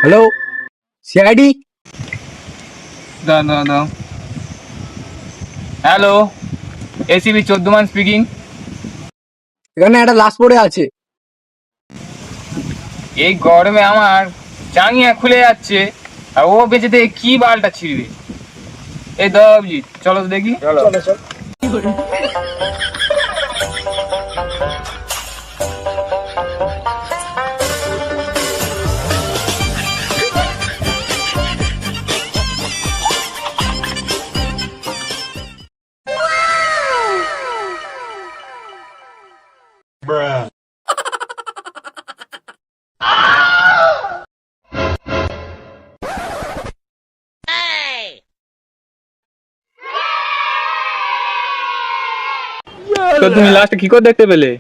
Hello, CID. দাও। Hello, ACB 14 speaking. এখানে একটা লাশ পড়ে আছে। এই গরমে আমার চাঙিয়া খুলে যাচ্ছে, আর ও বেঁচে থেকে কি বালটা ছিড়বে। এই দাও অভিজিৎ, চলো তো দেখি। চলো চল। তো তুমি লাস্টে কি করে দেখতে পেলে?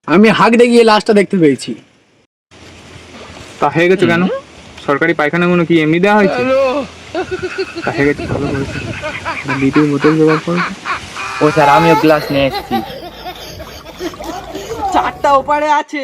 আমি হাঁক দেখিয়ে লাশটা দেখতে পেয়েছি। তা হয়ে গেছে কেন? সরকারি পায়খানাগুলো কি এমনি দেওয়া হয়েছে? তা হয়ে গেছে, ভালো করেছে। দ্বিতীয় বোতল ব্যবহার করো। ও স্যার, আমিও গ্লাস নিয়ে এসেছি। চারটা ওপারে আছে।